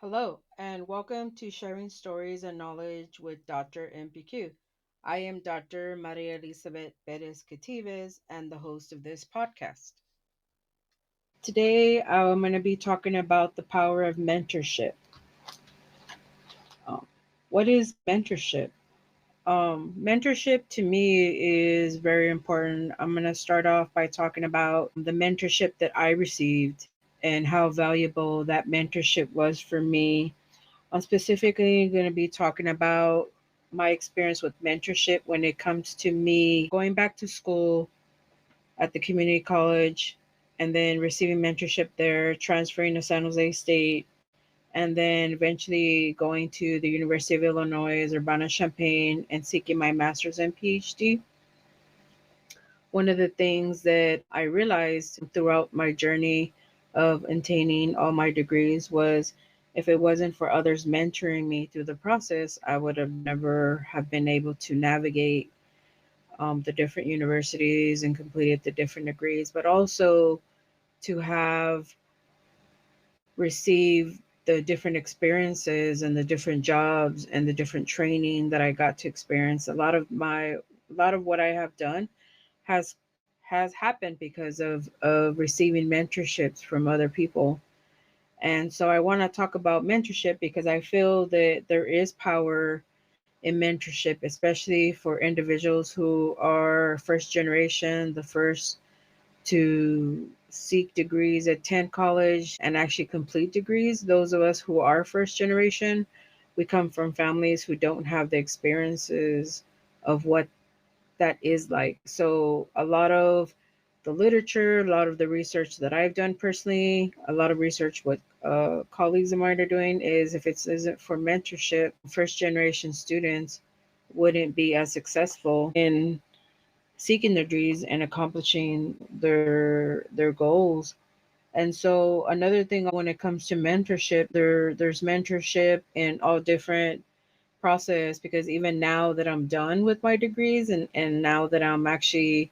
Hello, and welcome to Sharing Stories and Knowledge with Dr. MPQ. I am Dr. Maria Elizabeth Perez-Quetives and the host of this podcast. Today, I'm going to be talking about the power of mentorship. Um, what is mentorship? Mentorship to me is very important. I'm going to start off by talking about the mentorship that I received and how valuable that mentorship was for me. I'm specifically going to be talking about my experience with mentorship when it comes to me going back to school at the community college and then receiving mentorship there, transferring to San Jose State, and then eventually going to the University of Illinois, Urbana-Champaign, and seeking my master's and PhD. One of the things that I realized throughout my journey of attaining all my degrees was if it wasn't for others mentoring me through the process, I would have never have been able to navigate the different universities and completed the different degrees, but also to have received the different experiences and the different jobs and the different training that I got to experience. A lot of what I have done has has happened because of receiving mentorships from other people. And so I want to talk about mentorship because I feel that there is power in mentorship, especially for individuals who are first generation, the first to seek degrees, attend college, and actually complete degrees. Those of us who are first generation, we come from families who don't have the experiences of what that is like. So, a lot of the literature, a lot of the research that I've done personally, a lot of research what colleagues of mine are doing is if it isn't for mentorship, first generation students wouldn't be as successful in seeking their dreams and accomplishing their goals. And so another thing when it comes to mentorship, there's mentorship in all different process because even now that I'm done with my degrees and now that I'm actually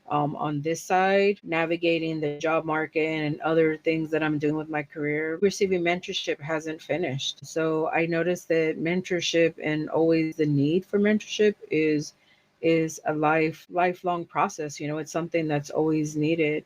on this side, navigating the job market and other things that I'm doing with my career, receiving mentorship hasn't finished. So I noticed that mentorship and always the need for mentorship is a lifelong process. It's something that's always needed.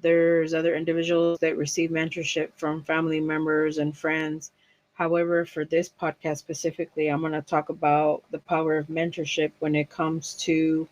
There's other individuals that receive mentorship from family members and friends. However, for this podcast specifically, I'm going to talk about the power of mentorship when it comes to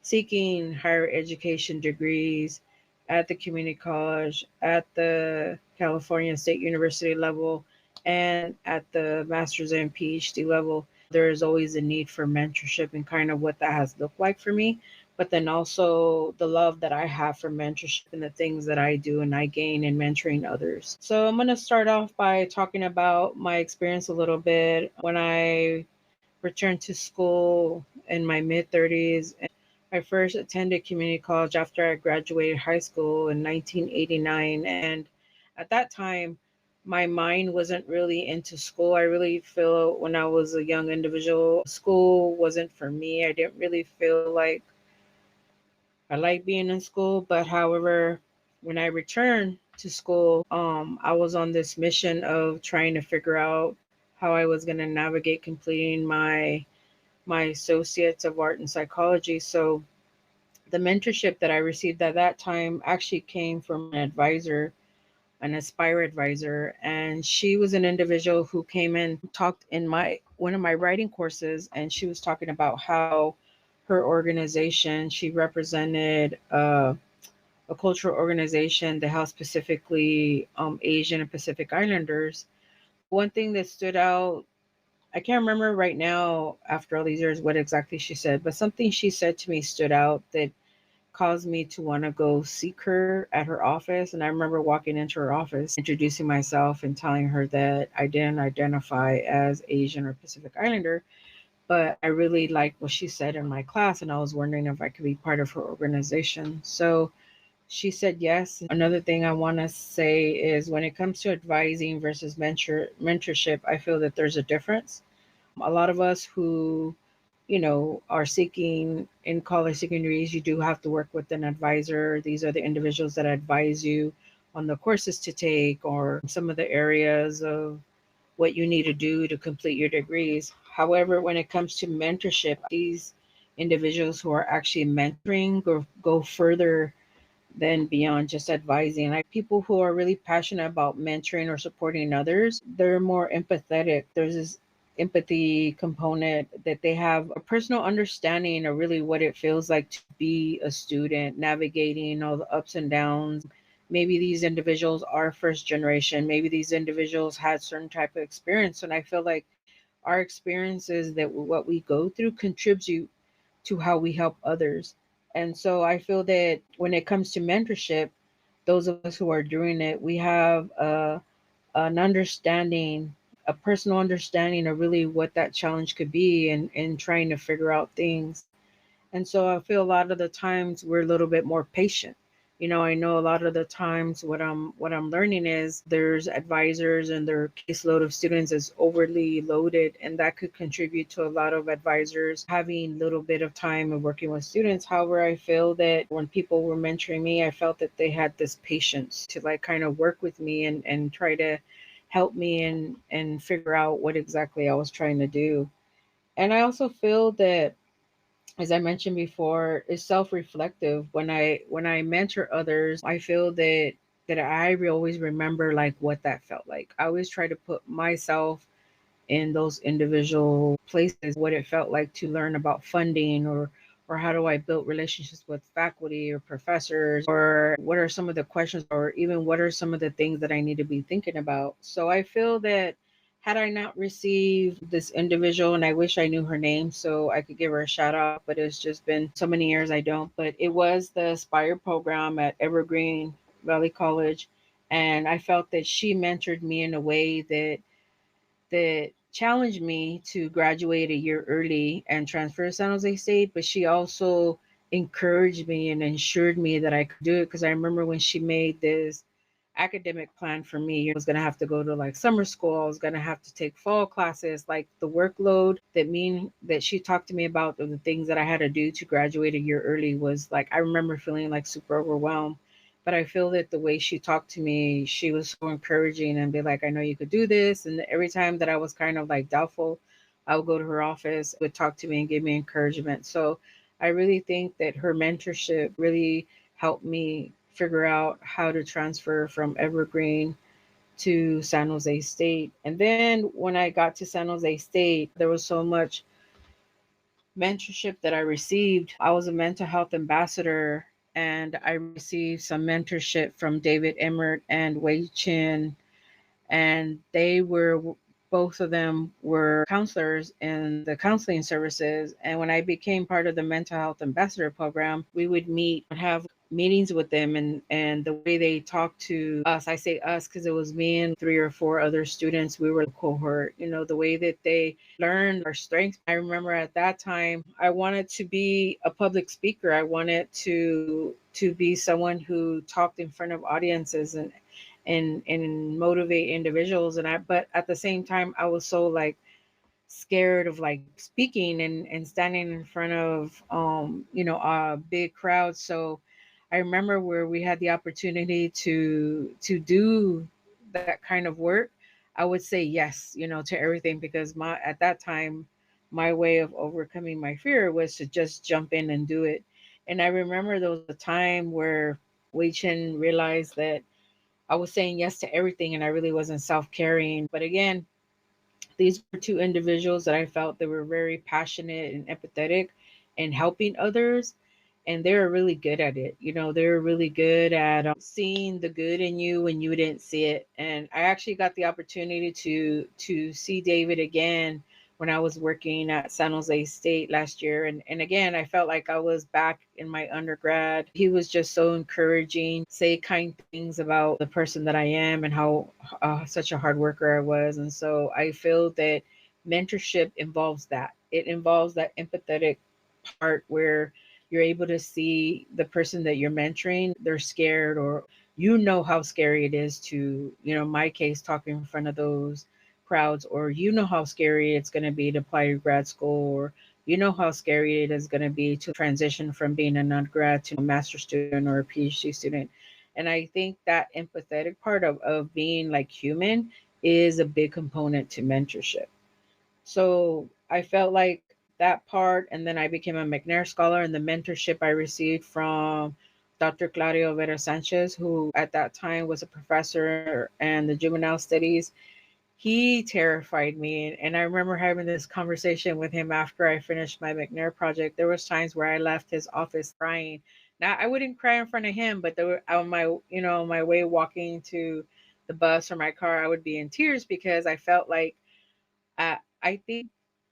seeking higher education degrees at the community college, at the California State University level, and at the master's and PhD level. There is always a need for mentorship and kind of what that has looked like for me. But then also the love that I have for mentorship and the things that I do and I gain in mentoring others. So I'm going to start off by talking about my experience a little bit when I returned to school in my mid 30s. I first attended community college after I graduated high school in 1989. And at that time, my mind wasn't really into school. I really feel when I was a young individual, school wasn't for me. I didn't really feel like I liked being in school. But however, when I returned to school, I was on this mission of trying to figure out how I was going to navigate completing my associates of art and psychology. So the mentorship that I received at that time actually came from an advisor, an Aspire advisor, and she was an individual who came and talked in my one of my writing courses, and she was talking about how her organization she represented a cultural organization that helps specifically Asian and Pacific Islanders. One thing that stood out, I can't remember right now after all these years what exactly she said, but something she said to me stood out that caused me to want to go seek her at her office. And I remember walking into her office, introducing myself and telling her that I didn't identify as Asian or Pacific Islander, but I really liked what she said in my class. And I was wondering if I could be part of her organization. So she said yes. Another thing I want to say is when it comes to advising versus mentorship, I feel that there's a difference. A lot of us who are seeking in college secondaries, you do have to work with an advisor. These are the individuals that advise you on the courses to take or some of the areas of what you need to do to complete your degrees. However, when it comes to mentorship, these individuals who are actually mentoring go further than beyond just advising. Like people who are really passionate about mentoring or supporting others, they're more empathetic. There's this empathy component that they have a personal understanding of really what it feels like to be a student, navigating all the ups and downs. Maybe these individuals are first generation. Maybe these individuals had certain type of experience. And I feel like our experiences that what we go through contribute to how we help others. And so I feel that when it comes to mentorship, those of us who are doing it, we have an understanding, a personal understanding of really what that challenge could be and trying to figure out things. And so I feel a lot of the times we're a little bit more patient. I know a lot of the times what I'm learning is there's advisors and their caseload of students is overly loaded, and that could contribute to a lot of advisors having little bit of time of working with students. However, I feel that when people were mentoring me, I felt that they had this patience to like kind of work with me and try to help me and figure out what exactly I was trying to do. And I also feel that, as I mentioned before, is self-reflective. When I mentor others, I feel that I always remember like what that felt like. I always try to put myself in those individual places, what it felt like to learn about funding or how do I build relationships with faculty or professors, or what are some of the questions, or even what are some of the things that I need to be thinking about. So I feel that had I not received this individual, and I wish I knew her name so I could give her a shout out, but it's just been so many years I don't. But it was the Aspire program at Evergreen Valley College. And I felt that she mentored me in a way that challenged me to graduate a year early and transfer to San Jose State, but she also encouraged me and ensured me that I could do it. Because I remember when she made this academic plan for me, I was going to have to go to like summer school, I was going to have to take fall classes, like the workload that she talked to me about of the things that I had to do to graduate a year early was like, I remember feeling like super overwhelmed. But I feel that the way she talked to me, she was so encouraging and be like, I know you could do this. And every time that I was kind of like doubtful, I would go to her office, would talk to me and give me encouragement. So I really think that her mentorship really helped me figure out how to transfer from Evergreen to San Jose State. And then when I got to San Jose State, there was so much mentorship that I received. I was a mental health ambassador, and I received some mentorship from David Emmert and Wei Chin, and they were, both of them were counselors in the counseling services. And when I became part of the mental health ambassador program, we would meet and have meetings with them, and the way they talked to us, I say us because it was me and three or four other students, we were the cohort. The way that they learned our strengths. I remember at that time I wanted to be a public speaker. I wanted to be someone who talked in front of audiences and motivate individuals. And I but at the same time I was so like scared of like speaking and standing in front of a big crowd. So I remember where we had the opportunity to do that kind of work, I would say yes, to everything, because my at that time my way of overcoming my fear was to just jump in and do it. And I remember there was a time where Wei Chen realized that I was saying yes to everything and I really wasn't self carrying. But again, these were two individuals that I felt they were very passionate and empathetic and helping others. And they were really good at it. They were really good at seeing the good in you when you didn't see it. And I actually got the opportunity to see David again when I was working at San Jose State last year. And again, I felt like I was back in my undergrad. He was just so encouraging, say kind things about the person that I am and how such a hard worker I was. And so I feel that mentorship involves that. It involves that empathetic part where you're able to see the person that you're mentoring, they're scared, or how scary it is to, my case, talking in front of those crowds, or how scary it's going to be to apply to grad school, or how scary it is going to be to transition from being an undergrad to a master's student or a PhD student. And I think that empathetic part of being like human is a big component to mentorship. So I felt like that part, and then I became a McNair Scholar, and the mentorship I received from Dr. Claudio Vera Sanchez, who at that time was a professor in the juvenile studies. He terrified me, and I remember having this conversation with him after I finished my McNair project. There was times where I left his office crying. Now I wouldn't cry in front of him, but there were, on my on my way walking to the bus or my car, I would be in tears because I felt like I think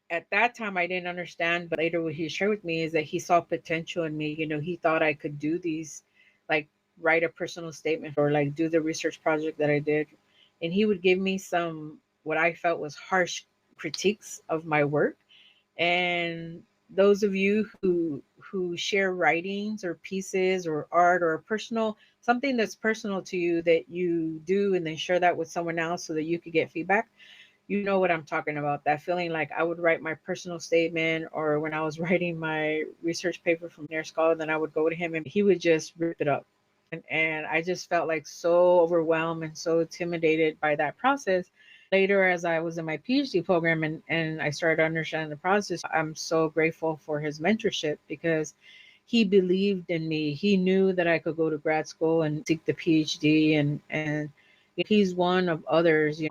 at that time I didn't understand, but later what he shared with me is that he saw potential in me. He thought I could do these, like write a personal statement or like do the research project that I did. And he would give me some what I felt was harsh critiques of my work. And those of you who share writings or pieces or art or personal something that's personal to you that you do and then share that with someone else so that you could get feedback, you know what I'm talking about. That feeling like I would write my personal statement, or when I was writing my research paper from Nair Scholar, then I would go to him and he would just rip it up. And I just felt like so overwhelmed and so intimidated by that process. Later, as I was in my PhD program and I started understanding the process, I'm so grateful for his mentorship because he believed in me. He knew that I could go to grad school and seek the PhD, and he's one of others.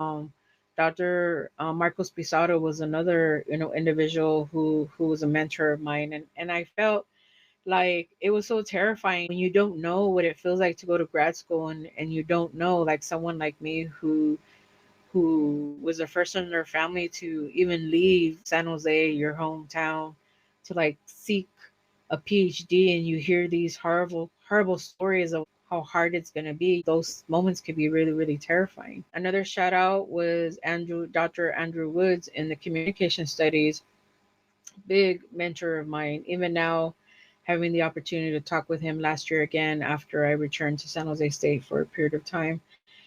Dr. Marcos Pizarro was another individual who was a mentor of mine, and I felt like it was so terrifying when you don't know what it feels like to go to grad school, and you don't know, like someone like me who was the first in their family to even leave San Jose, your hometown, to like seek a PhD, and you hear these horrible stories of how hard it's going to be. Those moments can be really, really terrifying. Another shout out was Dr. Andrew Woods in the communication studies, big mentor of mine. Even now, having the opportunity to talk with him last year again after I returned to San Jose State for a period of time,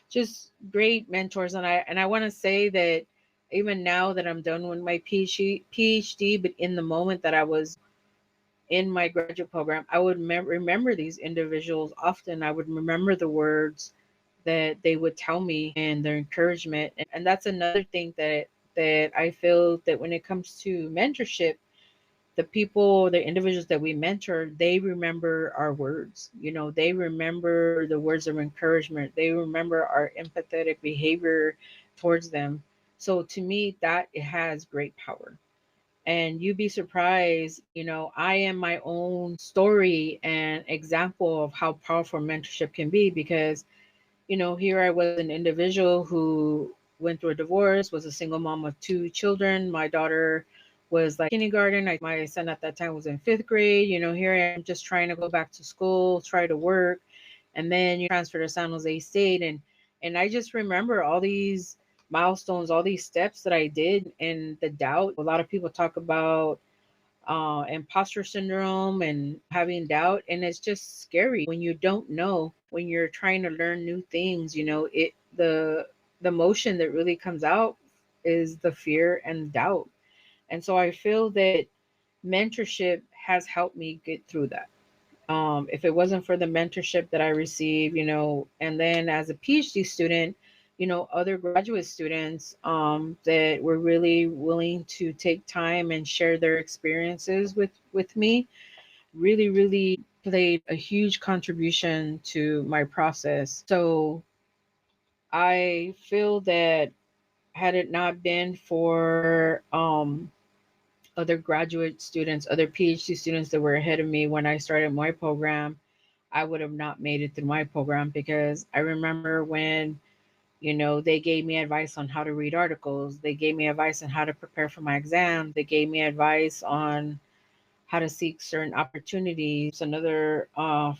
just great mentors. And I want to say that even now that I'm done with my PhD, but in the moment that I was in my graduate program, I would remember these individuals often. I would remember the words that they would tell me and their encouragement. And that's another thing that I feel that when it comes to mentorship, the individuals that we mentor, they remember our words. They remember the words of encouragement. They remember our empathetic behavior towards them. So to me, that it has great power. And you'd be surprised, I am my own story and example of how powerful mentorship can be because here I was an individual who went through a divorce, was a single mom of two children. My daughter was like kindergarten. My son at that time was in fifth grade. Here I am just trying to go back to school, try to work, and then you transfer to San Jose State. And I just remember all these milestones, all these steps that I did, and the doubt. A lot of people talk about imposter syndrome and having doubt, and it's just scary when you don't know, when you're trying to learn new things. The emotion that really comes out is the fear and doubt. And so I feel that mentorship has helped me get through that. If it wasn't for the mentorship that I received, and then as a PhD student, other graduate students that were really willing to take time and share their experiences with me, really, really played a huge contribution to my process. So I feel that had it not been for other graduate students, other PhD students that were ahead of me when I started my program, I would have not made it through my program because I remember when, they gave me advice on how to read articles. They gave me advice on how to prepare for my exam. They gave me advice on how to seek certain opportunities. Another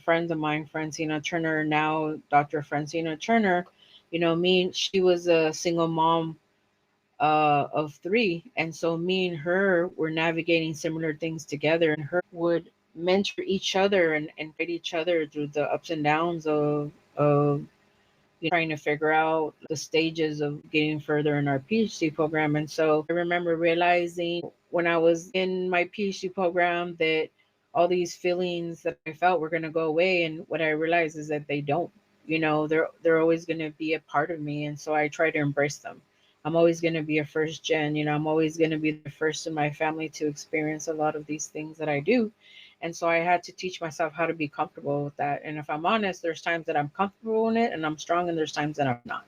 friend of mine, Francina Turner, now Dr. Francina Turner, she was a single mom of three. And so me and her were navigating similar things together, and her would mentor each other and guide each other through the ups and downs of trying to figure out the stages of getting further in our PhD program. And so I remember realizing when I was in my PhD program that all these feelings that I felt were going to go away. And what I realized is that they don't. they're always going to be a part of me, and so I try to embrace them. I'm always going to be a first gen. I'm always going to be the first in my family to experience a lot of these things that I do. And so I had to teach myself how to be comfortable with that. And if I'm honest, there's times that I'm comfortable in it and I'm strong, and there's times that I'm not.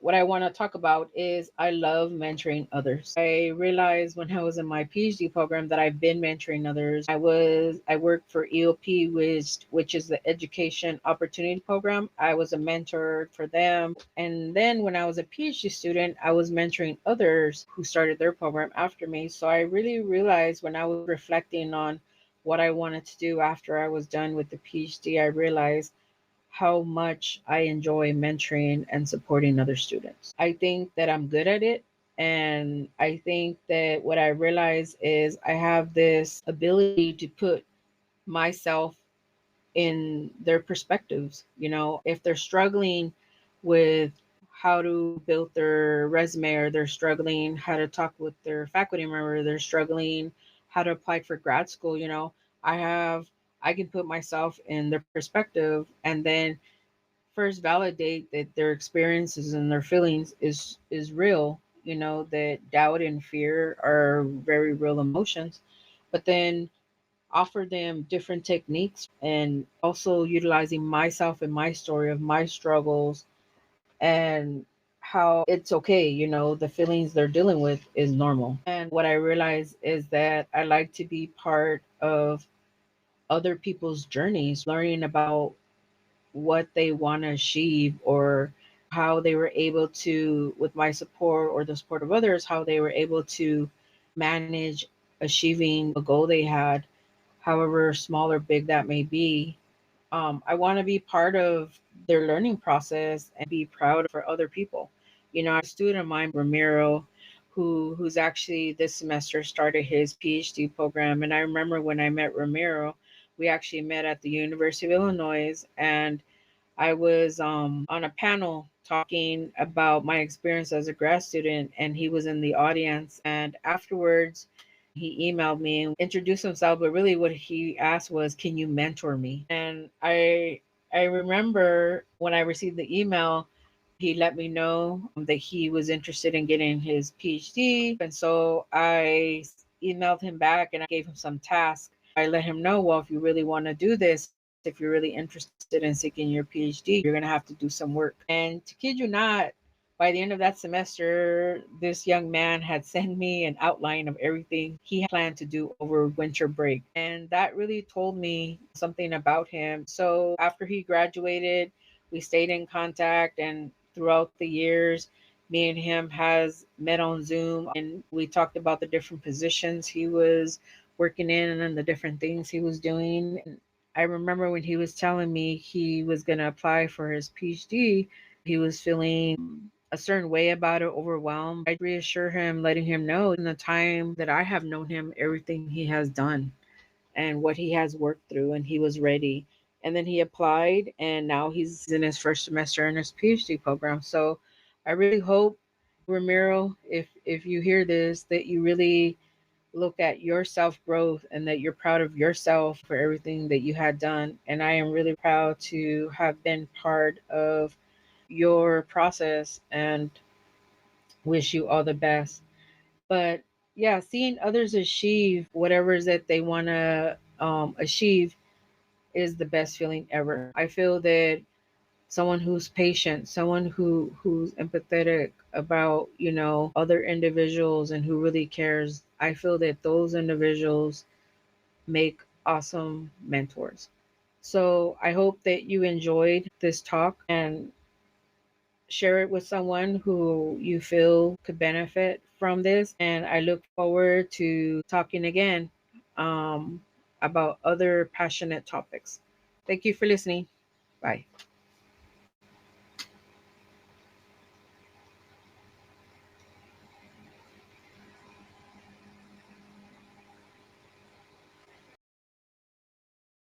What I want to talk about is I love mentoring others. I realized when I was in my PhD program that I've been mentoring others. I worked for EOP, which is the Education Opportunity Program. I was a mentor for them, and then when I was a PhD student, I was mentoring others who started their program after me. So I really realized when I was reflecting on what I wanted to do after I was done with the PhD, I realized how much I enjoy mentoring and supporting other students. I think that I'm good at it. And I think that what I realize is I have this ability to put myself in their perspectives. If they're struggling with how to build their resume, or they're struggling how to talk with their faculty member, they're struggling how to apply for grad school, I have I can put myself in their perspective, and then first validate that their experiences and their feelings is real, that doubt and fear are very real emotions, but then offer them different techniques, and also utilizing myself and my story of my struggles, and how it's okay, the feelings they're dealing with is normal. And what I realize is that I like to be part of other people's journeys, learning about what they want to achieve, or how they were able to, with my support or the support of others, how they were able to manage achieving a goal they had, however small or big that may be. I want to be part of their learning process and be proud for other people. A student of mine, Ramiro, who's actually this semester started his PhD program. And I remember when I met Ramiro, we actually met at the University of Illinois, and I was on a panel talking about my experience as a grad student, and he was in the audience. And afterwards, he emailed me and introduced himself, but really what he asked was, "Can you mentor me?" And I remember when I received the email, he let me know that he was interested in getting his PhD. And so I emailed him back and I gave him some tasks. I let him know, well, if you really want to do this, if you're really interested in seeking your PhD, you're going to have to do some work. And to kid you not, by the end of that semester, this young man had sent me an outline of everything he had planned to do over winter break. And that really told me something about him. So after he graduated, we stayed in contact, and throughout the years, me and him has met on Zoom, and we talked about the different positions he was working in and the different things he was doing. And I remember when he was telling me he was going to apply for his PhD, he was feeling a certain way about it, overwhelmed. I reassure him, letting him know in the time that I have known him, everything he has done and what he has worked through, and he was ready. And then he applied, and now he's in his first semester in his PhD program. So I really hope, Ramiro, if you hear this, that you really look at your self growth and that you're proud of yourself for everything that you had done. And I am really proud to have been part of your process, and wish you all the best. But yeah, seeing others achieve whatever it is that they want to achieve is the best feeling ever. I feel that someone who's patient, someone who's empathetic about, other individuals and who really cares, I feel that those individuals make awesome mentors. So I hope that you enjoyed this talk, and share it with someone who you feel could benefit from this. And I look forward to talking again about other passionate topics. Thank you for listening. Bye.